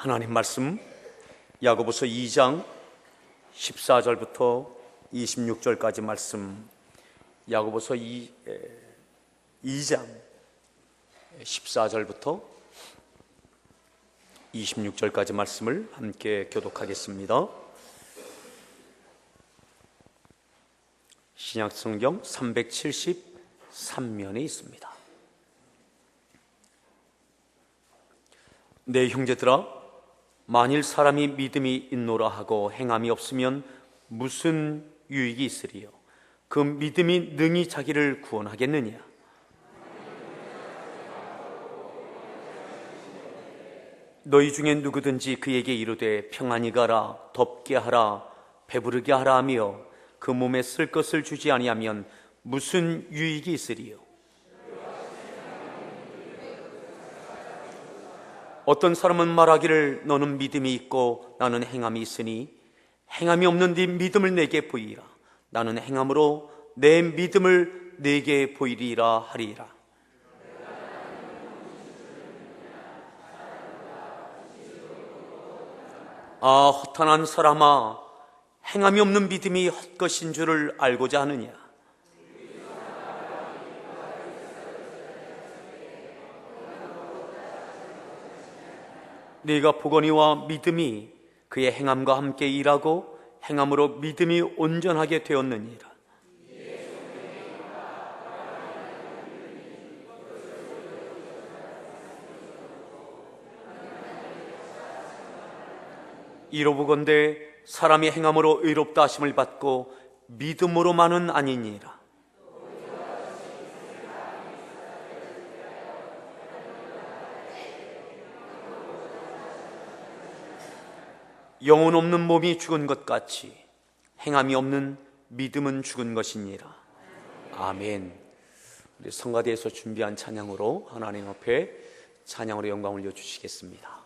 하나님 말씀 야고보서 2장 14절부터 26절까지 말씀, 야고보서 2장 14절부터 26절까지 말씀을 함께 교독하겠습니다. 신약성경 373면에 있습니다. 내 형제들아, 만일 사람이 믿음이 있노라 하고 행함이 없으면 무슨 유익이 있으리요? 그 믿음이 능히 자기를 구원하겠느냐? 너희 중에 누구든지 그에게 이르되 평안히 가라, 덥게 하라, 배부르게 하라 하며 그 몸에 쓸 것을 주지 아니하면 무슨 유익이 있으리요? 어떤 사람은 말하기를 너는 믿음이 있고 나는 행함이 있으니 행함이 없는 네 믿음을 내게 보이라. 나는 행함으로 내 믿음을 내게 보이리라 하리라. 아, 허탄한 사람아, 행함이 없는 믿음이 헛것인 줄을 알고자 하느냐? 네가 보거니와 믿음이 그의 행함과 함께 일하고 행함으로 믿음이 온전하게 되었느니라. 이로보건대 사람이 행함으로 의롭다 하심을 받고 믿음으로만은 아니니라. 영혼 없는 몸이 죽은 것 같이 행함이 없는 믿음은 죽은 것이니라. 아멘. 우리 성가대에서 준비한 찬양으로 하나님 앞에 찬양으로 영광을 올려주시겠습니다.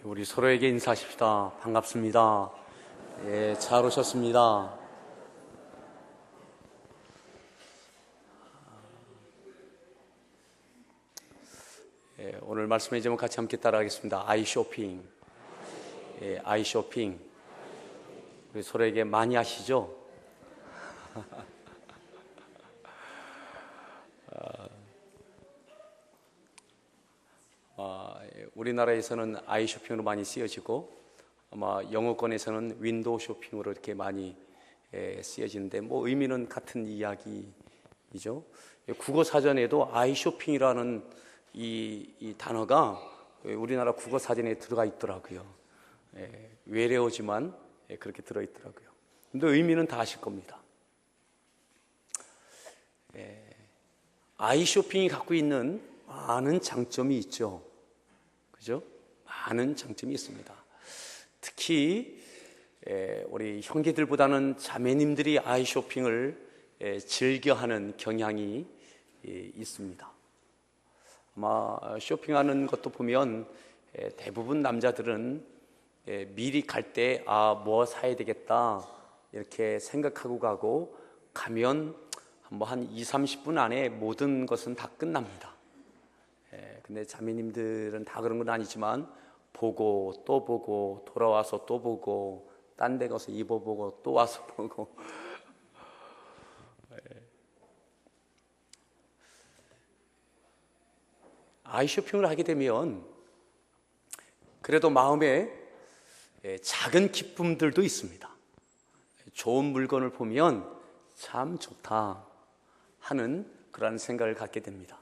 우리 서로에게 인사하십시다. 반갑습니다. 예, 잘 오셨습니다. 예, 오늘 말씀의 제목 같이 함께 따라하겠습니다. 아이 쇼핑. 예, 아이 쇼핑. 우리 서로에게 많이 하시죠? 우리나라에서는 아이 쇼핑으로 많이 쓰여지고 아마 영어권에서는 윈도우 쇼핑으로 이렇게 많이 쓰여지는데 뭐 의미는 같은 이야기이죠. 국어 사전에도 아이 쇼핑이라는 이 단어가 우리나라 국어 사전에 들어가 있더라고요. 외래어지만 그렇게 들어 있더라고요. 근데 의미는 다 아실 겁니다. 아이 쇼핑이 갖고 있는 많은 장점이 있죠. 그죠? 많은 장점이 있습니다. 특히 우리 형제들보다는 자매님들이 아이 쇼핑을 즐겨하는 경향이 있습니다. 아마 쇼핑하는 것도 보면 대부분 남자들은 미리 갈 때 뭐 사야 되겠다 이렇게 생각하고 가면 뭐 한 20-30분 안에 모든 것은 다 끝납니다. 근데 자매님들은 다 그런 건 아니지만 보고 또 보고 돌아와서 또 보고 딴 데 가서 입어보고 또 와서 보고 아이 쇼핑을 하게 되면 그래도 마음에 작은 기쁨들도 있습니다. 좋은 물건을 보면 참 좋다 하는 그런 생각을 갖게 됩니다.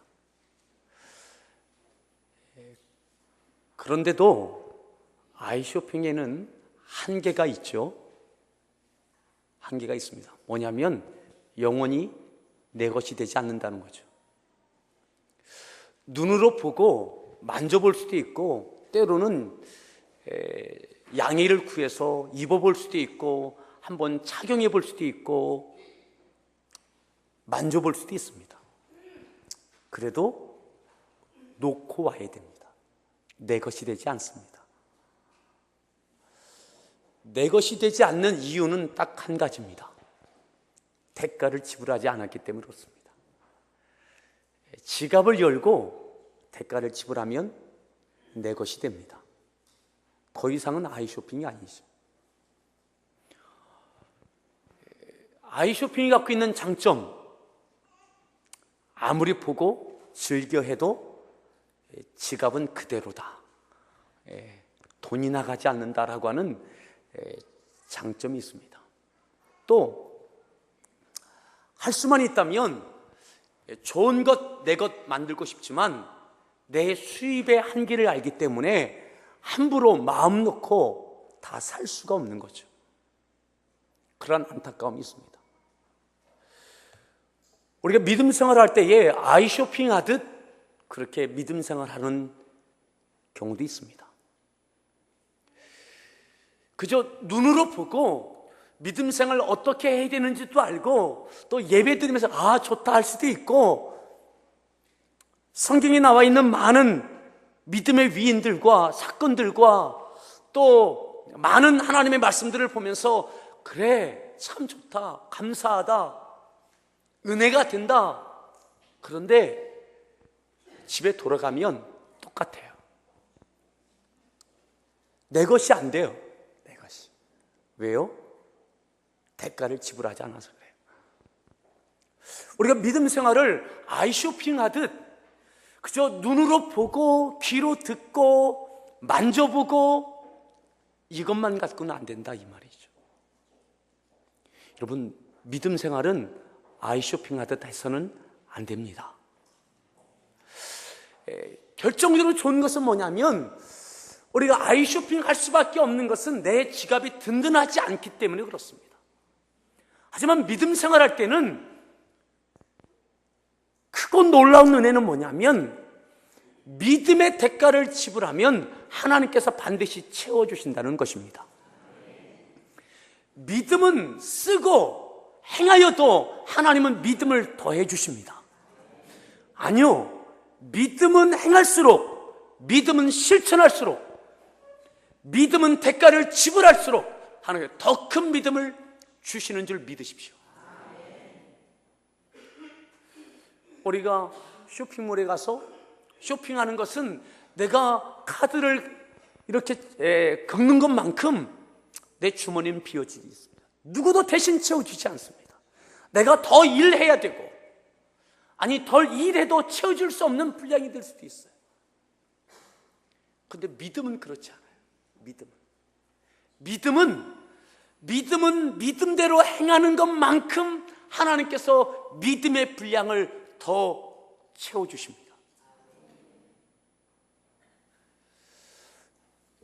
그런데도 아이 쇼핑에는 한계가 있죠. 한계가 있습니다. 뭐냐면 영원히 내 것이 되지 않는다는 거죠. 눈으로 보고 만져볼 수도 있고 때로는 양해를 구해서 입어볼 수도 있고 한번 착용해 볼 수도 있고 만져볼 수도 있습니다. 그래도 놓고 와야 됩니다. 내 것이 되지 않습니다. 내 것이 되지 않는 이유는 딱 한 가지입니다. 대가를 지불하지 않았기 때문에 그렇습니다. 지갑을 열고 대가를 지불하면 내 것이 됩니다. 더 이상은 아이 쇼핑이 아니죠. 아이 쇼핑이 갖고 있는 장점, 아무리 보고 즐겨 해도 지갑은 그대로다. 돈이 나가지 않는다라고 하는 장점이 있습니다. 또 할 수만 있다면 좋은 것, 내 것 만들고 싶지만 내 수입의 한계를 알기 때문에 함부로 마음 놓고 다 살 수가 없는 거죠. 그런 안타까움이 있습니다. 우리가 믿음 생활할 때에 아이 쇼핑하듯 그렇게 믿음 생활하는 경우도 있습니다. 그저 눈으로 보고 믿음 생활 어떻게 해야 되는지도 알고 또 예배 드리면서 좋다 할 수도 있고 성경에 나와 있는 많은 믿음의 위인들과 사건들과 또 많은 하나님의 말씀들을 보면서 그래 참 좋다 감사하다 은혜가 된다. 그런데 집에 돌아가면 똑같아요. 내 것이 안 돼요. 내 것이. 왜요? 대가를 지불하지 않아서 그래요. 우리가 믿음 생활을 아이 쇼핑하듯 그저 눈으로 보고 귀로 듣고 만져보고 이것만 갖고는 안 된다 이 말이죠. 여러분 믿음 생활은 아이 쇼핑하듯 해서는 안 됩니다. 결정적으로 좋은 것은 뭐냐면 우리가 아이 쇼핑할 수밖에 없는 것은 내 지갑이 든든하지 않기 때문에 그렇습니다. 하지만 믿음 생활할 때는 크고 놀라운 은혜는 뭐냐면 믿음의 대가를 지불하면 하나님께서 반드시 채워주신다는 것입니다. 믿음은 쓰고 행하여도 하나님은 믿음을 더해 주십니다. 아니요, 믿음은 행할수록 믿음은 실천할수록 믿음은 대가를 지불할수록 하나님께 더 큰 믿음을 주시는 줄 믿으십시오. 우리가 쇼핑몰에 가서 쇼핑하는 것은 내가 카드를 이렇게 긁는 것만큼 내 주머니는 비워지게 있습니다. 누구도 대신 채워주지 않습니다. 내가 더 일해야 되고, 아니 덜 일해도 채워줄 수 없는 분량이 될 수도 있어요. 근데 믿음은 그렇지 않아요. 믿음은 믿음대로 행하는 것만큼 하나님께서 믿음의 분량을 더 채워주십니다.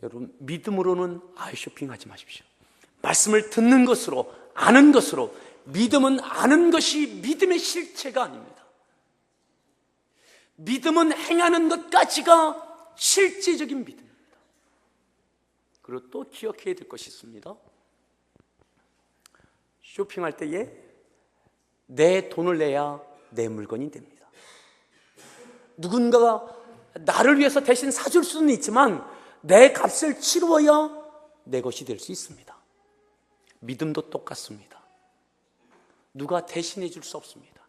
여러분, 믿음으로는 쇼핑하지 마십시오. 말씀을 듣는 것으로, 아는 것으로. 믿음은 아는 것이 믿음의 실체가 아닙니다. 믿음은 행하는 것까지가 실제적인 믿음입니다. 그리고 또 기억해야 될 것이 있습니다. 쇼핑할 때에 내 돈을 내야 내 물건이 됩니다. 누군가가 나를 위해서 대신 사줄 수는 있지만 내 값을 치루어야 내 것이 될 수 있습니다. 믿음도 똑같습니다. 누가 대신해 줄 수 없습니다.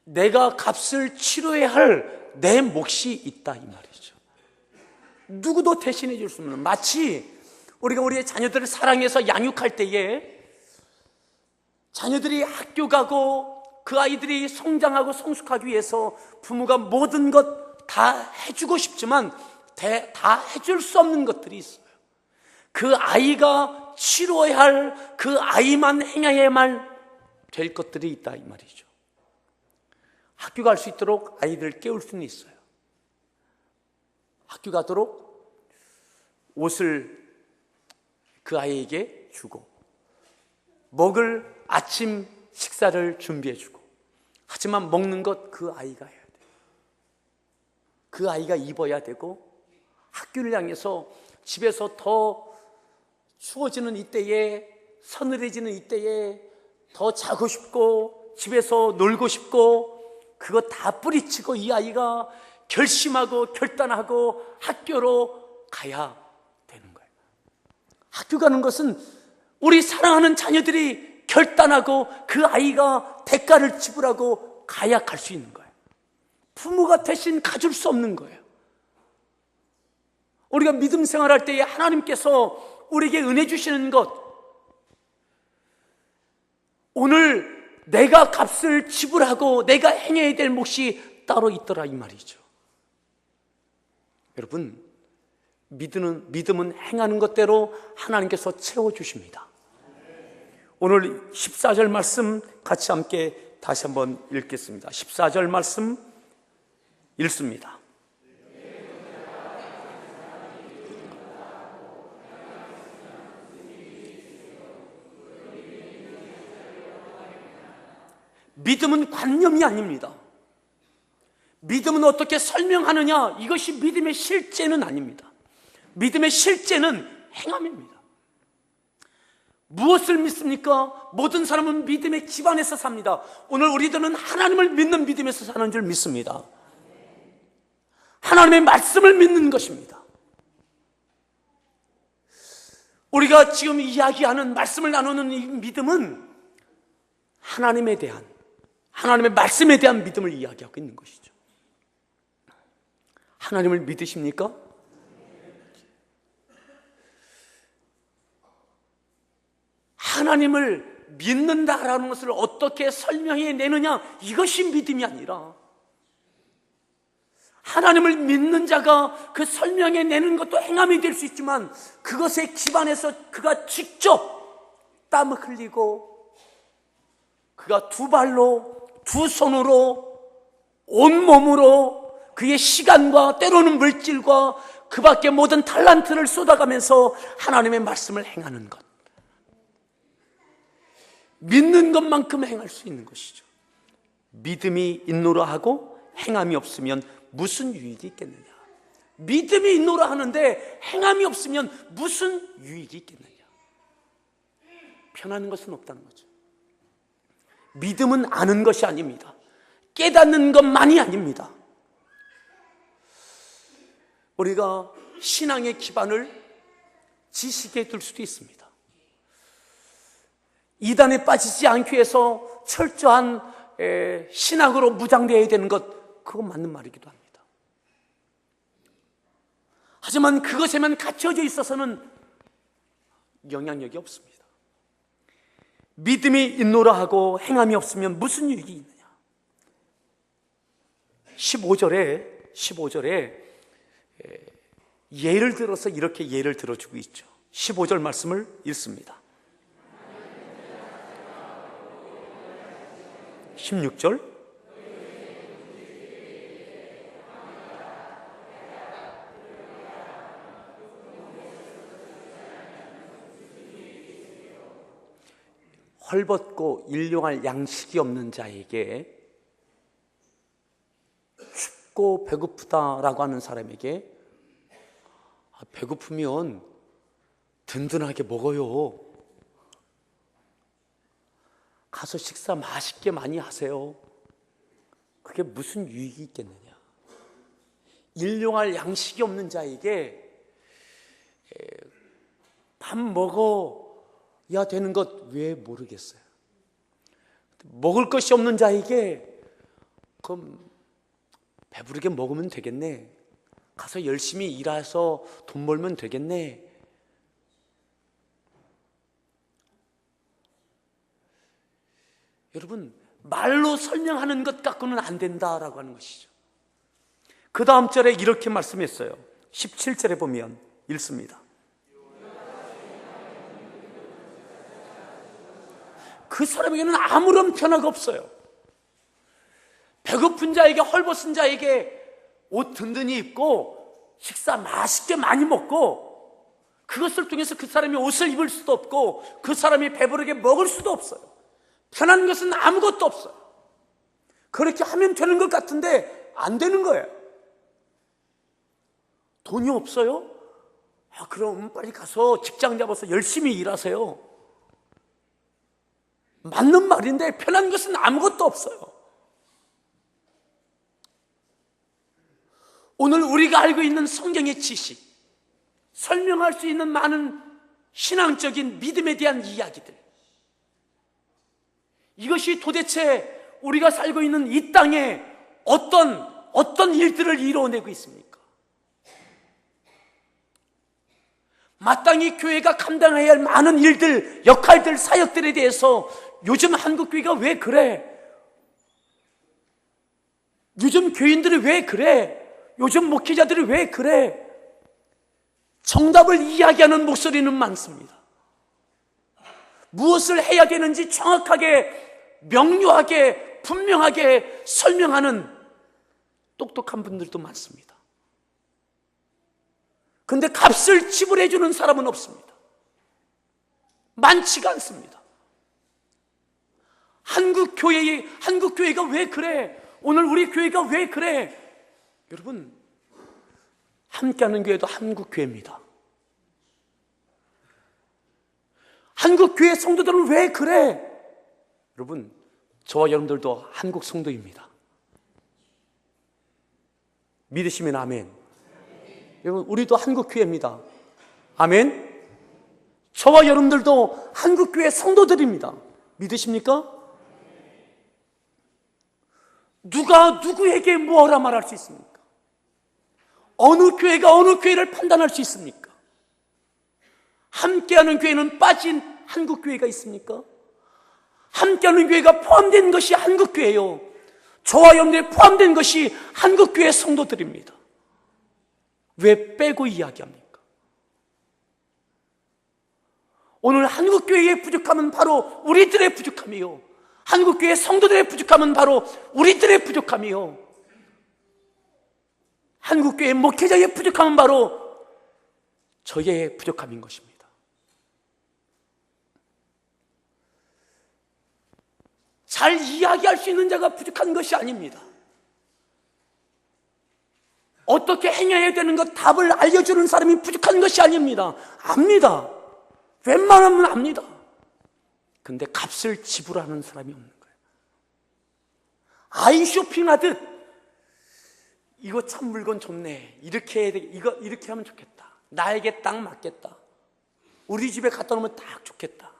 내가 값을 치러야 할 내 몫이 있다 이 말이죠. 누구도 대신해 줄 수 없는, 마치 우리가 우리의 자녀들을 사랑해서 양육할 때에 자녀들이 학교 가고 그 아이들이 성장하고 성숙하기 위해서 부모가 모든 것 다 해주고 싶지만 다 해줄 수 없는 것들이 있어요. 그 아이가 치러야 할 그 아이만 행해야만 될 것들이 있다 이 말이죠. 학교 갈 수 있도록 아이들을 깨울 수는 있어요. 학교 가도록 옷을 그 아이에게 주고, 먹을 아침 식사를 준비해 주고, 하지만 먹는 것 그 아이가 해야 돼요. 그 아이가 입어야 되고, 학교를 향해서 집에서 더 추워지는 이때에, 서늘해지는 이때에 더 자고 싶고 집에서 놀고 싶고, 그거 다 뿌리치고 이 아이가 결심하고 결단하고 학교로 가야 되는 거예요. 학교 가는 것은 우리 사랑하는 자녀들이 결단하고 그 아이가 대가를 지불하고 가야 갈 수 있는 거예요. 부모가 대신 가줄 수 없는 거예요. 우리가 믿음 생활할 때에 하나님께서 우리에게 은혜 주시는 것, 오늘 내가 값을 지불하고 내가 행해야 될 몫이 따로 있더라 이 말이죠. 여러분, 믿음은 행하는 것대로 하나님께서 채워주십니다. 오늘 14절 말씀 같이 함께 다시 한번 읽겠습니다. 14절 말씀 읽습니다. 믿음은 관념이 아닙니다. 믿음은 어떻게 설명하느냐, 이것이 믿음의 실제는 아닙니다. 믿음의 실제는 행함입니다. 무엇을 믿습니까? 모든 사람은 믿음의 기반에서 삽니다. 오늘 우리들은 하나님을 믿는 믿음에서 사는 줄 믿습니다. 하나님의 말씀을 믿는 것입니다. 우리가 지금 이야기하는, 말씀을 나누는 이 믿음은 하나님에 대한, 하나님의 말씀에 대한 믿음을 이야기하고 있는 것이죠. 하나님을 믿으십니까? 하나님을 믿는다라는 것을 어떻게 설명해 내느냐, 이것이 믿음이 아니라, 하나님을 믿는 자가 그 설명해 내는 것도 행함이 될 수 있지만, 그것에 기반해서 그가 직접 땀을 흘리고 그가 두 발로, 두 손으로, 온 몸으로 그의 시간과 때로는 물질과 그 밖에 모든 달란트를 쏟아가면서 하나님의 말씀을 행하는 것, 믿는 것만큼 행할 수 있는 것이죠. 믿음이 있노라 하고 행함이 없으면 무슨 유익이 있겠느냐. 믿음이 있노라 하는데 행함이 없으면 무슨 유익이 있겠느냐. 편한 것은 없다는 거죠. 믿음은 아는 것이 아닙니다. 깨닫는 것만이 아닙니다. 우리가 신앙의 기반을 지식에 들 수도 있습니다. 이단에 빠지지 않기 위해서 철저한 신학으로 무장되어야 되는 것, 그건 맞는 말이기도 합니다. 하지만 그것에만 갇혀져 있어서는 영향력이 없습니다. 믿음이 있노라 하고 행함이 없으면 무슨 유익이 있느냐. 15절에 예를 들어서 이렇게 예를 들어주고 있죠. 15절 말씀을 읽습니다. 16절, 헐벗고 일용할 양식이 없는 자에게, 춥고 배고프다라고 하는 사람에게 배고프면 든든하게 먹어요. 가서 식사 맛있게 많이 하세요. 그게 무슨 유익이 있겠느냐. 일용할 양식이 없는 자에게 밥 먹어야 되는 것 왜 모르겠어요. 먹을 것이 없는 자에게 그럼 배부르게 먹으면 되겠네. 가서 열심히 일해서 돈 벌면 되겠네. 여러분, 말로 설명하는 것 갖고는 안 된다라고 하는 것이죠. 그 다음 절에 이렇게 말씀했어요. 17절에 보면 읽습니다. 그 사람에게는 아무런 변화가 없어요. 배고픈 자에게, 헐벗은 자에게 옷 든든히 입고 식사 맛있게 많이 먹고, 그것을 통해서 그 사람이 옷을 입을 수도 없고 그 사람이 배부르게 먹을 수도 없어요. 편한 것은 아무것도 없어요. 그렇게 하면 되는 것 같은데 안 되는 거예요. 돈이 없어요? 그럼 빨리 가서 직장 잡아서 열심히 일하세요. 맞는 말인데 편한 것은 아무것도 없어요. 오늘 우리가 알고 있는 성경의 지식, 설명할 수 있는 많은 신앙적인 믿음에 대한 이야기들, 이것이 도대체 우리가 살고 있는 이 땅에 어떤 일들을 이루어내고 있습니까? 마땅히 교회가 감당해야 할 많은 일들, 역할들, 사역들에 대해서 요즘 한국교회가 왜 그래? 요즘 교인들이 왜 그래? 요즘 목회자들이 왜 그래? 정답을 이야기하는 목소리는 많습니다. 무엇을 해야 되는지 정확하게, 명료하게, 분명하게 설명하는 똑똑한 분들도 많습니다. 근데 값을 지불해 주는 사람은 없습니다. 많지가 않습니다. 한국교회가 왜 그래? 오늘 우리 교회가 왜 그래? 여러분, 함께하는 교회도 한국교회입니다. 한국교회 성도들은 왜 그래? 여러분, 저와 여러분들도 한국 성도입니다. 믿으시면 아멘. 여러분, 우리도 한국교회입니다. 아멘. 저와 여러분들도 한국교회 성도들입니다. 믿으십니까? 누가 누구에게 뭐라 말할 수 있습니까? 어느 교회가 어느 교회를 판단할 수 있습니까? 함께하는 교회는 빠진 한국교회가 있습니까? 함께하는 교회가 포함된 것이 한국교회요, 저와 여러분들이 포함된 것이 한국교회 성도들입니다. 왜 빼고 이야기합니까? 오늘 한국교회의 부족함은 바로 우리들의 부족함이요, 한국교회 성도들의 부족함은 바로 우리들의 부족함이요, 한국교회 목회자의 부족함은 바로 저의 부족함인 것입니다. 잘 이야기할 수 있는 자가 부족한 것이 아닙니다. 어떻게 행해야 되는 것 답을 알려주는 사람이 부족한 것이 아닙니다. 압니다. 웬만하면 압니다. 근데 값을 지불하는 사람이 없는 거예요. 아이 쇼핑하듯 이거 참 물건 좋네, 이렇게 해야 돼, 이거 이렇게 하면 좋겠다, 나에게 딱 맞겠다, 우리 집에 갖다 놓으면 딱 좋겠다.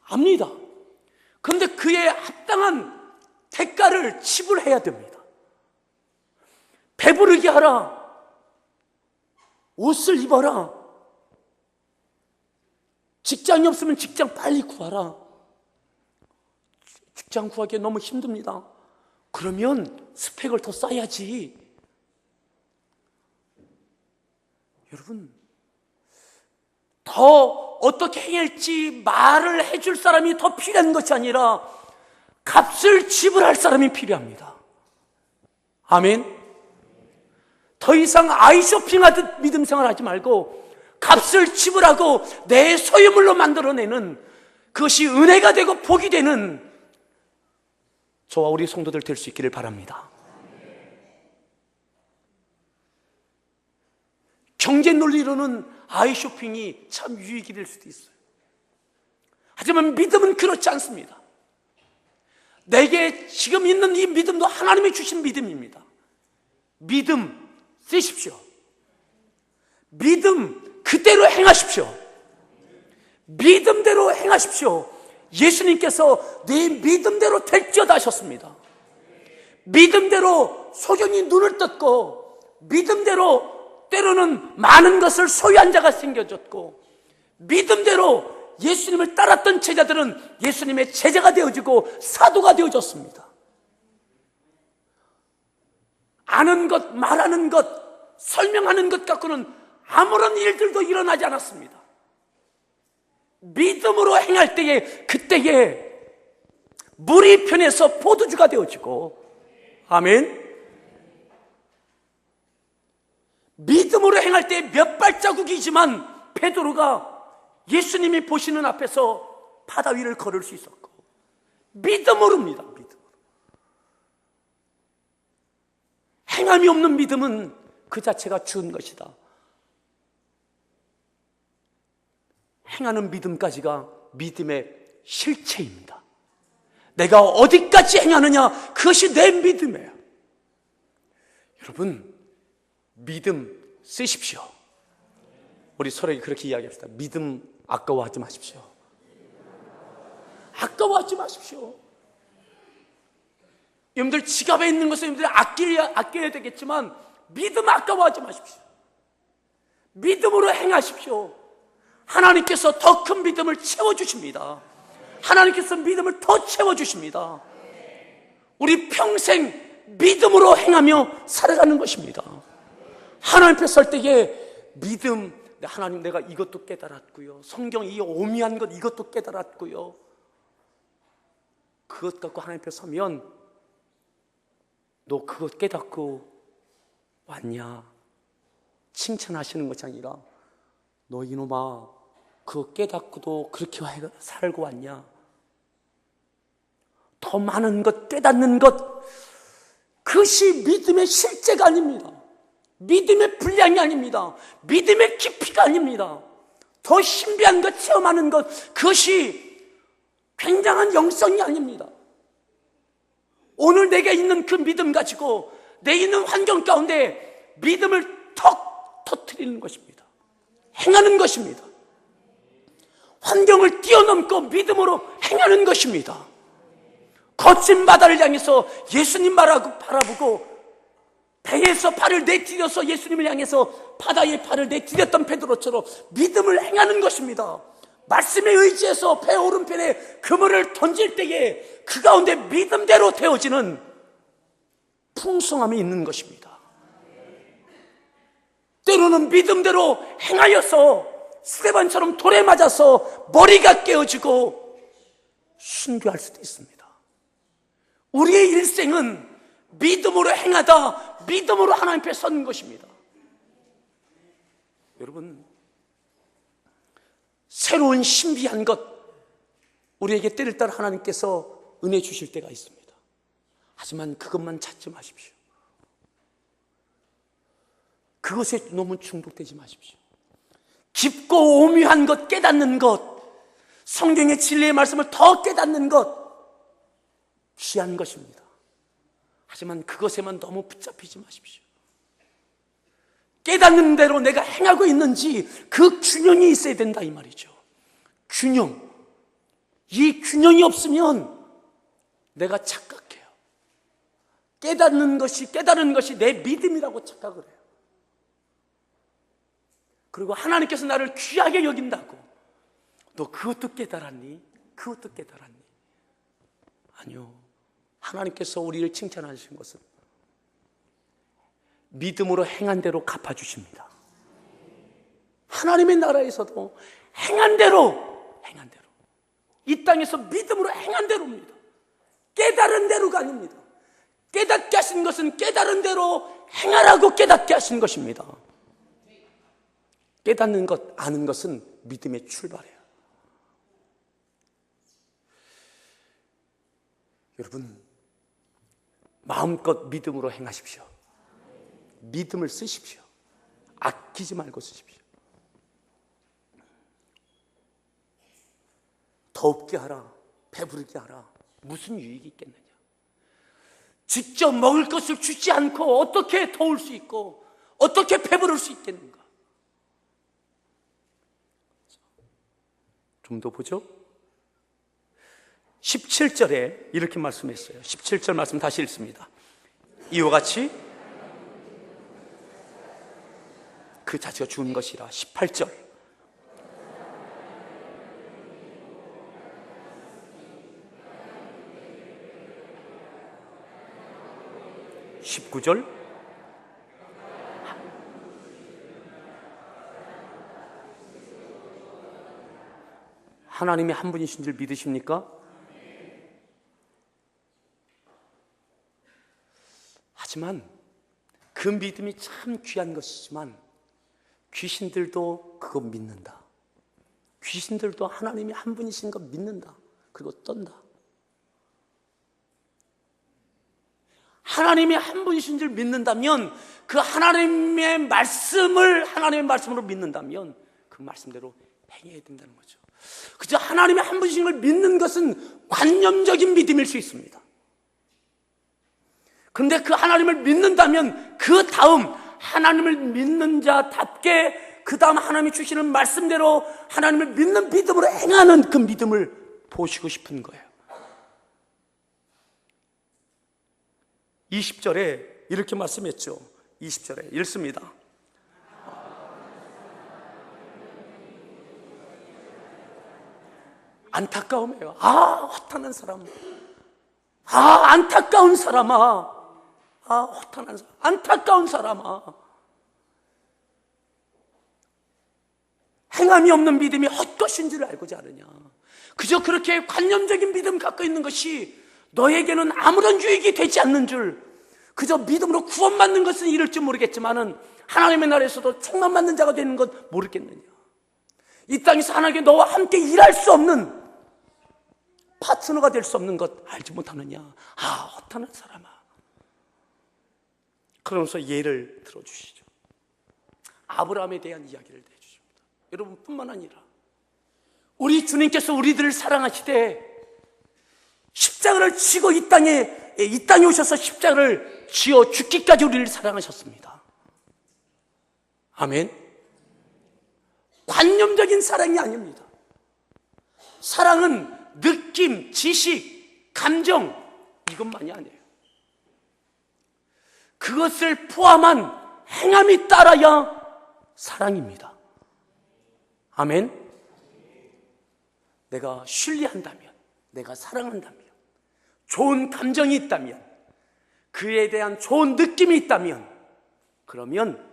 압니다. 그런데 그에 합당한 대가를 지불해야 됩니다. 배부르게 하라. 옷을 입어라. 직장이 없으면 직장 빨리 구하라. 직장 구하기 너무 힘듭니다. 그러면 스펙을 더 쌓아야지. 여러분, 더 어떻게 행할지 말을 해줄 사람이 더 필요한 것이 아니라 값을 지불할 사람이 필요합니다. 아멘. 더 이상 아이쇼핑하듯 믿음 생활하지 말고 값을 지불하고 내 소유물로 만들어내는, 그것이 은혜가 되고 복이 되는 저와 우리 성도들 될 수 있기를 바랍니다. 경제 논리로는 아이쇼핑이 참 유익이 될 수도 있어요. 하지만 믿음은 그렇지 않습니다. 내게 지금 있는 이 믿음도 하나님이 주신 믿음입니다. 믿음 쓰십시오. 믿음 그대로 행하십시오. 믿음대로 행하십시오. 예수님께서 네 믿음대로 될지어다 하셨습니다. 믿음대로 소경이 눈을 떴고, 믿음대로 때로는 많은 것을 소유한 자가 생겨졌고, 믿음대로 예수님을 따랐던 제자들은 예수님의 제자가 되어지고 사도가 되어졌습니다. 아는 것, 말하는 것, 설명하는 것 갖고는 아무런 일들도 일어나지 않았습니다. 믿음으로 행할 때에, 그때에 물이 편해서 포도주가 되어지고, 아멘. 믿음으로 행할 때 몇 발자국이지만 베드로가 예수님이 보시는 앞에서 바다 위를 걸을 수 있었고, 믿음으로입니다. 믿음으로. 행함이 없는 믿음은 그 자체가 죽은 것이다. 행하는 믿음까지가 믿음의 실체입니다. 내가 어디까지 행하느냐, 그것이 내 믿음이에요. 여러분, 믿음 쓰십시오. 우리 서로에게 그렇게 이야기합시다. 믿음 아까워하지 마십시오. 아까워하지 마십시오. 여러분들 지갑에 있는 것을 여러분들 아껴야 되겠지만 믿음 아까워하지 마십시오. 믿음으로 행하십시오. 하나님께서 더 큰 믿음을 채워주십니다. 하나님께서 믿음을 더 채워주십니다. 우리 평생 믿음으로 행하며 살아가는 것입니다. 하나님 앞에 설 때에 믿음, 하나님 내가 이것도 깨달았고요, 성경 이 오미한 것 이것도 깨달았고요, 그것 갖고 하나님 앞에 서면 너 그것 깨닫고 왔냐 칭찬하시는 것이 아니라 너 이놈아 그거 깨닫고도 그렇게 살고 왔냐, 더 많은 것 깨닫는 것, 그것이 믿음의 실제가 아닙니다. 믿음의 분량이 아닙니다. 믿음의 깊이가 아닙니다. 더 신비한 것 체험하는 것, 그것이 굉장한 영성이 아닙니다. 오늘 내게 있는 그 믿음 가지고 내 있는 환경 가운데 믿음을 턱 터뜨리는 것입니다. 행하는 것입니다. 환경을 뛰어넘고 믿음으로 행하는 것입니다. 거친 바다를 향해서 예수님 바라보고 배에서 발을 내디뎌서 예수님을 향해서 바다에 발을 내디뎠던 베드로처럼 믿음을 행하는 것입니다. 말씀에 의지해서 배 오른편에 그물을 던질 때에 그 가운데 믿음대로 되어지는 풍성함이 있는 것입니다. 때로는 믿음대로 행하여서 스데반처럼 돌에 맞아서 머리가 깨어지고 순교할 수도 있습니다. 우리의 일생은 믿음으로 행하다 믿음으로 하나님 앞에 서는 것입니다. 여러분, 새로운 신비한 것 우리에게 때를 따라 하나님께서 은혜 주실 때가 있습니다. 하지만 그것만 찾지 마십시오. 그것에 너무 중독되지 마십시오. 깊고 오묘한 것 깨닫는 것, 성경의 진리의 말씀을 더 깨닫는 것 귀한 것입니다. 하지만 그것에만 너무 붙잡히지 마십시오. 깨닫는 대로 내가 행하고 있는지 그 균형이 있어야 된다 이 말이죠. 균형. 이 균형이 없으면 내가 착각해요. 깨닫는 것이 내 믿음이라고 착각을 해요. 그리고 하나님께서 나를 귀하게 여긴다고, 너 그것도 깨달았니? 그것도 깨달았니? 아니요. 하나님께서 우리를 칭찬하신 것은 믿음으로 행한 대로 갚아주십니다. 하나님의 나라에서도 행한 대로 이 땅에서 믿음으로 행한 대로입니다. 깨달은 대로가 아닙니다. 깨닫게 하신 것은 깨달은 대로 행하라고 깨닫게 하신 것입니다. 깨닫는 것, 아는 것은 믿음의 출발이에요. 여러분, 마음껏 믿음으로 행하십시오. 믿음을 쓰십시오. 아끼지 말고 쓰십시오. 더웁게 하라, 배부르게 하라, 무슨 유익이 있겠느냐? 직접 먹을 것을 주지 않고 어떻게 더울 수 있고 어떻게 배부를 수 있겠는가? 좀 더 보죠. 17절에 이렇게 말씀했어요. 17절 말씀 다시 읽습니다. 이와 같이 그 자체가 죽은 것이라. 18절. (19절) 하나님이 한 분이신 줄 믿으십니까? 하지만 그 믿음이 참 귀한 것이지만 귀신들도 그거 믿는다. 귀신들도 하나님이 한 분이신 거 믿는다. 그리고 떤다. 하나님이 한 분이신 줄 믿는다면, 그 하나님의 말씀으로 믿는다면 그 말씀대로 행해야 된다는 거죠. 그저 하나님의 한 분이신 걸 믿는 것은 관념적인 믿음일 수 있습니다. 그런데 그 하나님을 믿는다면 그 다음 하나님을 믿는 자답게 그 다음 하나님이 주시는 말씀대로 하나님을 믿는 믿음으로 행하는 그 믿음을 보시고 싶은 거예요. 20절에 이렇게 말씀했죠. 20절에 읽습니다. 안타까움이에요. 허탄한 사람. 안타까운 사람아. 허탄한 사람. 안타까운 사람아. 행함이 없는 믿음이 헛것인 줄 알고자 하느냐. 그저 그렇게 관념적인 믿음 갖고 있는 것이 너에게는 아무런 유익이 되지 않는 줄, 그저 믿음으로 구원받는 것은 이럴 줄 모르겠지만은 하나님의 나라에서도 책망 받는 자가 되는 것 모르겠느냐. 이 땅에서 하나님께 너와 함께 일할 수 없는, 파트너가 될 수 없는 것 알지 못하느냐. 허탄한 사람아. 그러면서 예를 들어주시죠. 아브라함에 대한 이야기를 해주십니다. 여러분 뿐만 아니라 우리 주님께서 우리들을 사랑하시되 십자가를 지고 이 땅에 오셔서 십자가를 지어 죽기까지 우리를 사랑하셨습니다. 아멘. 관념적인 사랑이 아닙니다. 사랑은 느낌, 지식, 감정, 이것만이 아니에요. 그것을 포함한 행함이 따라야 사랑입니다. 아멘. 내가 신뢰한다면, 내가 사랑한다면, 좋은 감정이 있다면, 그에 대한 좋은 느낌이 있다면, 그러면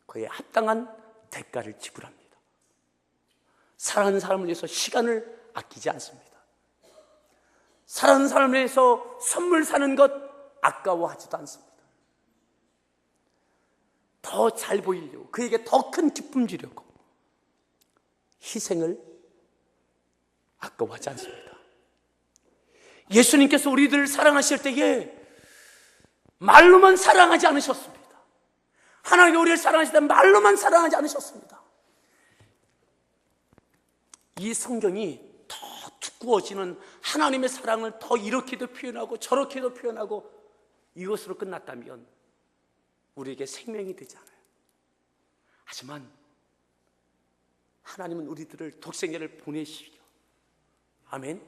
그에 합당한 대가를 지불합니다. 사랑하는 사람을 위해서 시간을 아끼지 않습니다. 사랑하는 사람을 위해서 선물 사는 것 아까워하지도 않습니다. 더 잘 보이려고, 그에게 더 큰 기쁨 주려고 희생을 아까워하지 않습니다. 예수님께서 우리들을 사랑하실 때에 말로만 사랑하지 않으셨습니다. 하나님이 우리를 사랑하실 때 말로만 사랑하지 않으셨습니다. 이 성경이 더 두꺼워지는 하나님의 사랑을 더 이렇게도 표현하고 저렇게도 표현하고 이것으로 끝났다면 우리에게 생명이 되지 않아요. 하지만 하나님은 우리들을 독생자를 보내시려, 아멘,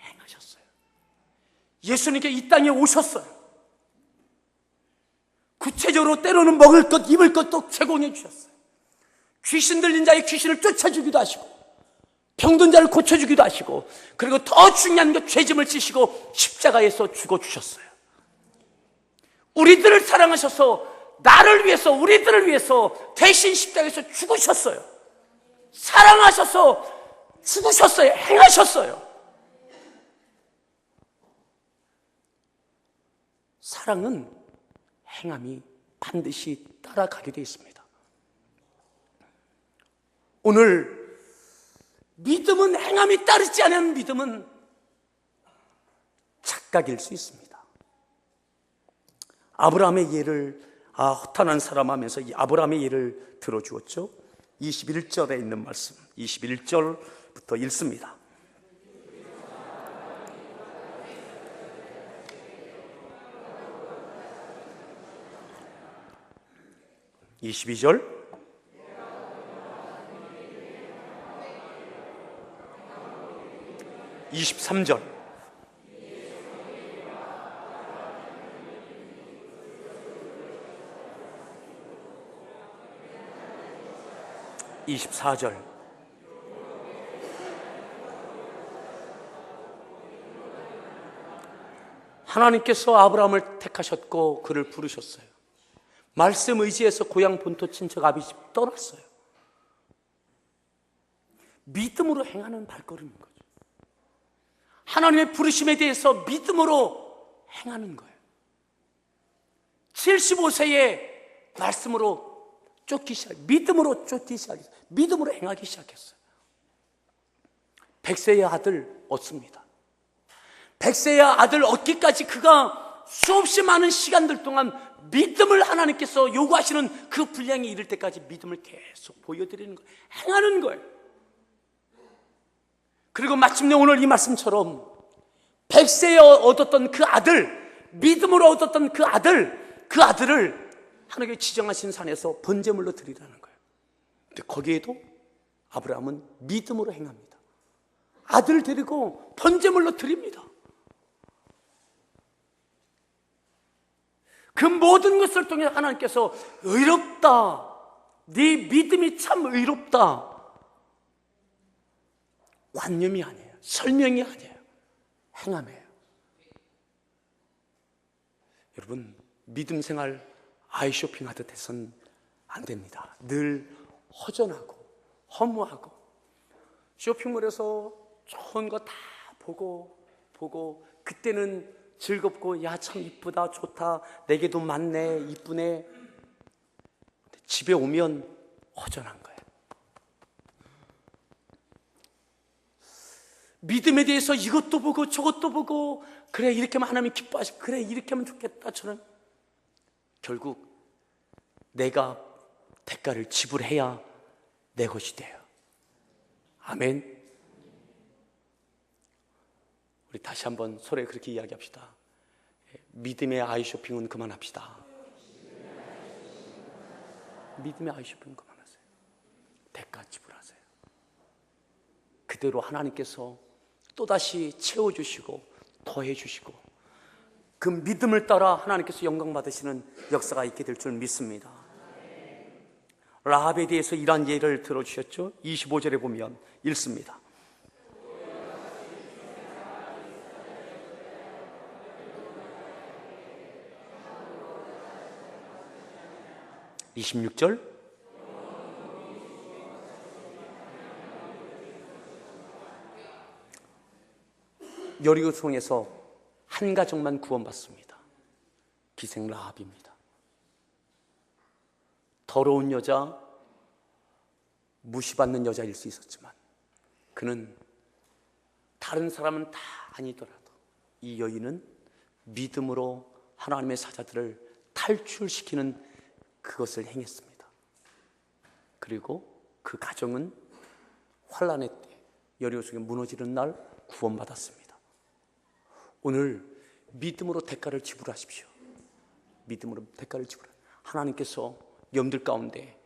행하셨어요. 예수님께 이 땅에 오셨어요. 구체적으로 때로는 먹을 것, 입을 것도 제공해 주셨어요. 귀신 들린 자의 귀신을 쫓아주기도 하시고, 병든 자를 고쳐주기도 하시고, 그리고 더 중요한 것, 죄짐을 지시고 십자가에서 죽어주셨어요. 우리들을 사랑하셔서, 나를 위해서, 우리들을 위해서 대신 십자가에서 죽으셨어요. 사랑하셔서 죽으셨어요. 행하셨어요. 사랑은 행함이 반드시 따라가게 되어 있습니다. 오늘 믿음은, 행함이 따르지 않은 믿음은 착각일 수 있습니다. 아브라함의 예를, 허탄한 사람 하면서 이 아브라함의 예를 들어주었죠. 21절에 있는 말씀, 21절부터 읽습니다. 22절, 23절, 24절. 하나님께서 아브라함을 택하셨고 그를 부르셨어요. 말씀 의지해서 고향 본토 친척 아비집 떠났어요. 믿음으로 행하는 발걸음인 거죠. 하나님의 부르심에 대해서 믿음으로 행하는 거예요. 75세에 말씀으로 쫓기 시작, 믿음으로 쫓기 시작했어요. 믿음으로 행하기 시작했어요. 100세의 아들 얻습니다. 100세의 아들 얻기까지 그가 수없이 많은 시간들 동안 믿음을 하나님께서 요구하시는 그 분량에 이를 때까지 믿음을 계속 보여드리는 거예요. 행하는 거예요. 그리고 마침내 오늘 이 말씀처럼 100세에 얻었던 그 아들, 믿음으로 얻었던 그 아들을 하나님께 지정하신 산에서 번제물로 드리라는 거예요. 근데 거기에도 아브라함은 믿음으로 행합니다. 아들 데리고 번제물로 드립니다. 그 모든 것을 통해 하나님께서 의롭다, 네 믿음이 참 의롭다, 관념이 아니에요, 설명이 아니에요, 행함이에요. 여러분, 믿음 생활 아이쇼핑 하듯 해서는 안 됩니다. 늘 허전하고 허무하고 쇼핑몰에서 좋은 거 다 보고 그때는 즐겁고, 야, 참 이쁘다, 좋다, 내게도 맞네, 이쁘네. 근데 집에 오면 허전한 거예요. 믿음에 대해서 이것도 보고 저것도 보고, 그래 이렇게 하면 하나님 기뻐하시고, 그래 이렇게 하면 좋겠다, 저는 결국 내가 대가를 지불해야 내 것이 돼요. 아멘. 우리 다시 한번 서로에 그렇게 이야기합시다. 믿음의 아이쇼핑은 그만합시다. 믿음의 아이쇼핑은 그만하세요. 대가 지불하세요. 그대로 하나님께서 또다시 채워주시고 더해주시고, 그 믿음을 따라 하나님께서 영광 받으시는 역사가 있게 될 줄 믿습니다. 라합에 대해서 이러한 예를 들어주셨죠. 25절에 보면 읽습니다. 26절, 여리고성에서 한 가정만 구원받습니다. 기생 라합입니다. 더러운 여자, 무시받는 여자일 수 있었지만 그는 다른 사람은 다 아니더라도 이 여인은 믿음으로 하나님의 사자들을 탈출시키는 그것을 행했습니다. 그리고 그 가정은 환란의 때, 여리고성이 무너지는 날 구원받았습니다. 오늘 믿음으로 대가를 지불하십시오. 믿음으로 대가를 지불하십시오. 하나님께서 여러분들 가운데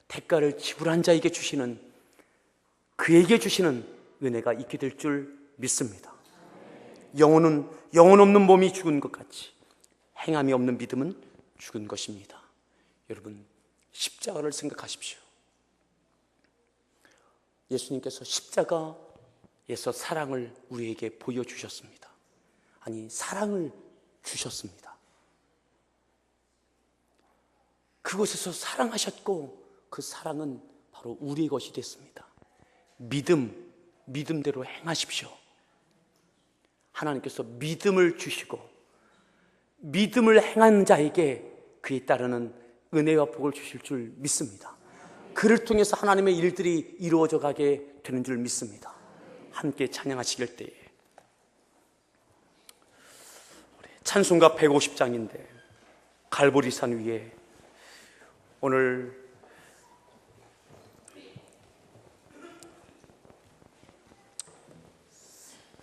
대가를 지불한 자에게 주시는, 그에게 주시는 은혜가 있게 될 줄 믿습니다. 영혼 없는 몸이 죽은 것 같이 행함이 없는 믿음은 죽은 것입니다. 여러분, 십자가를 생각하십시오. 예수님께서 십자가에서 사랑을 우리에게 보여주셨습니다. 아니, 사랑을 주셨습니다. 그곳에서 사랑하셨고 그 사랑은 바로 우리의 것이 됐습니다. 믿음대로 행하십시오. 하나님께서 믿음을 주시고 믿음을 행한 자에게 그에 따르는 은혜와 복을 주실 줄 믿습니다. 그를 통해서 하나님의 일들이 이루어져 가게 되는 줄 믿습니다. 함께 찬양하시길 때에 찬송가 150장인데 갈보리산 위에 오늘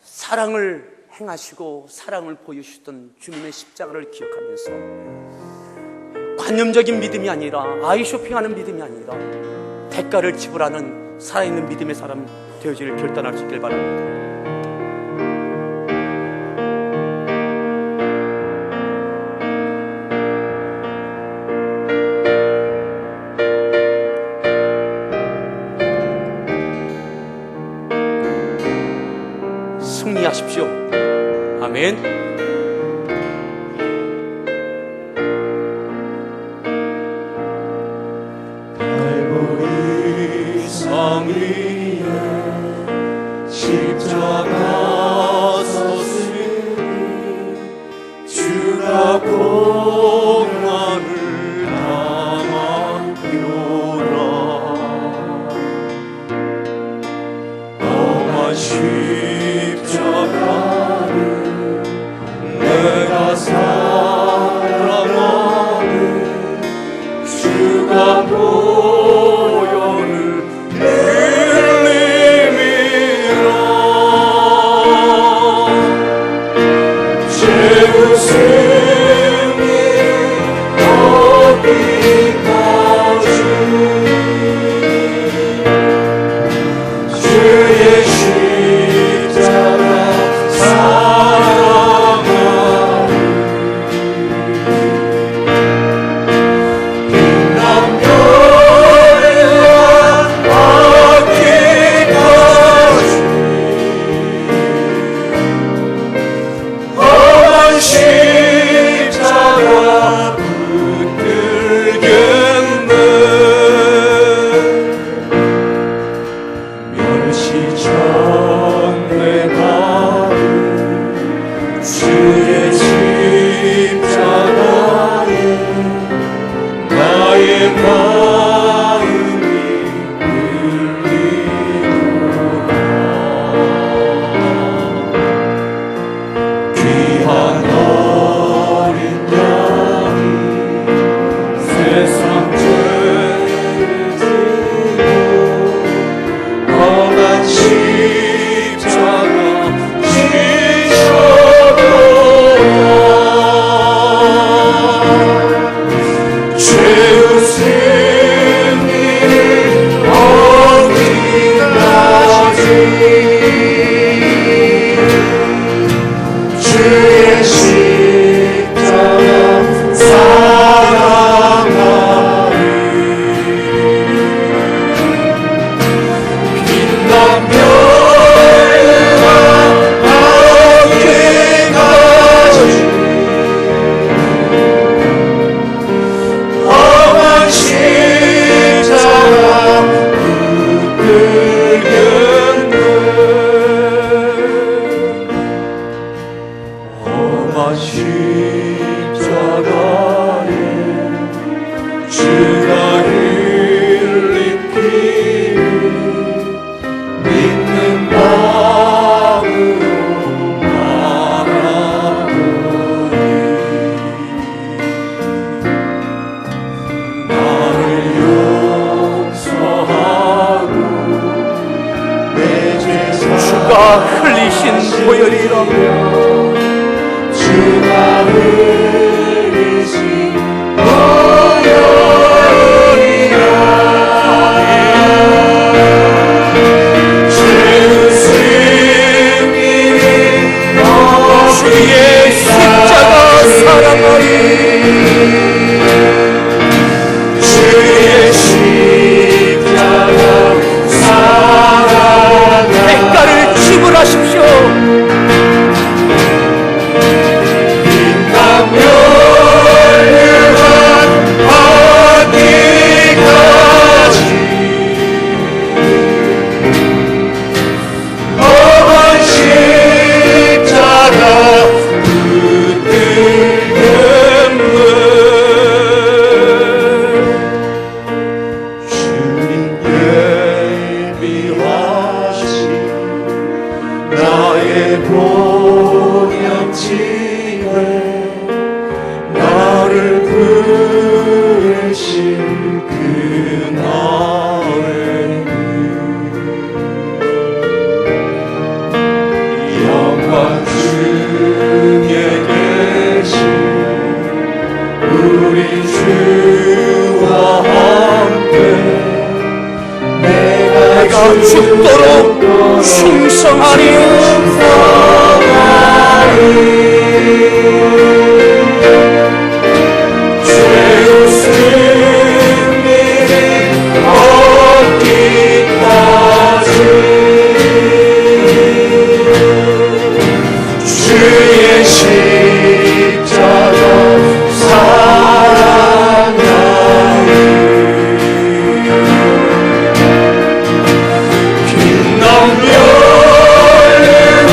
사랑을 행하시고 사랑을 보여주셨던 주님의 십자가를 기억하면서 관념적인 믿음이 아니라 아이쇼핑하는 믿음이 아니라 대가를 지불하는 살아있는 믿음의 사람 되어지길 결단할 수 있길 바랍니다. 승리하십시오. 아멘. 상 위에 십자가 섰으니 주가 공안을 당하리로라. 험한 십자가를 내가 사랑하는 주가 보혈을 흘리신 보혈이라. 주가 흘리신 보혈이라. 죽도록 충성하리. 죄의 승리 얻기까지 주의 십자가 사랑하리. 빛난 열매만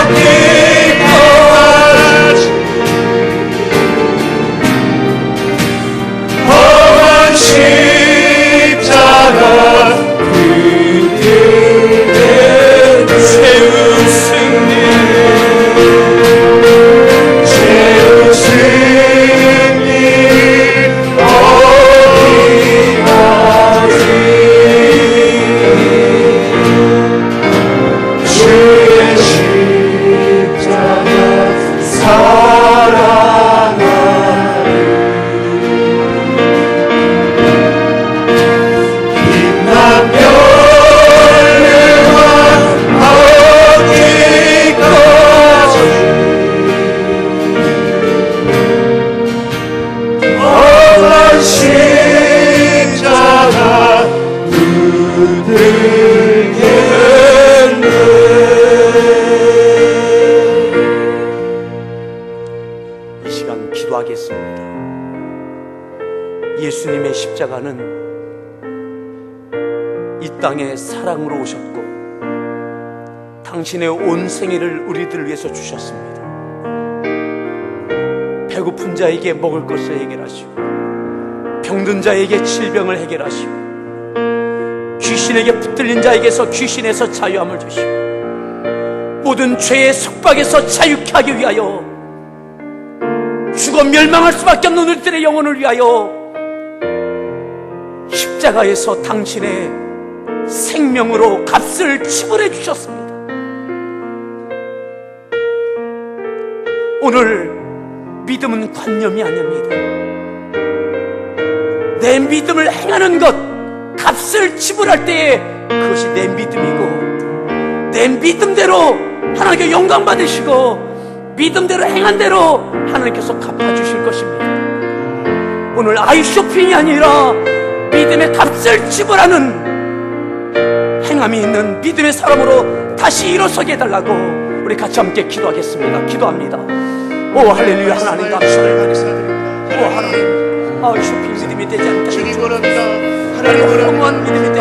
얻기까지 험한 십자가 붙들게 죄의 승리 얻기까지 주의 십자가 사랑하리. 빛난 열매만 얻기까지 험한 십자가 붙들겠네. 이 시간 기도하겠습니다. 예수님의 십자가는 이 땅에 사랑으로 오셨고 당신의 온 생애를 우리들 위해서 주셨습니다. 배고픈 자에게 먹을 것을 해결하시고 병든 자에게 질병을 해결하시고 귀신에게 붙들린 자에게서 귀신에서 자유함을 주시고 모든 죄의 속박에서 자유케 하기 위하여 죽어 멸망할 수밖에 없는 우리들의 영혼을 위하여 십자가에서 당신의 생명으로 값을 지불해 주셨습니다. 오늘 믿음은 관념이 아닙니다. 내 믿음을 행하는 것, 값을 지불할 때에 그것이 내 믿음이고 내 믿음대로 하나님께 영광 받으시고 믿음대로 행한 대로 하나님께서 갚아주실 것입니다. 오늘 아이 쇼핑이 아니라 믿음의 값을 지불하는 행함이 있는 믿음의 사람으로 다시 일어서게 해달라고 우리 같이 함께 기도하겠습니다. 기도합니다. 오 할렐루야. 하나님 감사드립니다. 오 하나님, 아이 쇼핑 믿음이 되지 않다. 주님 원합니다. 하나님 허무한 믿음이 되지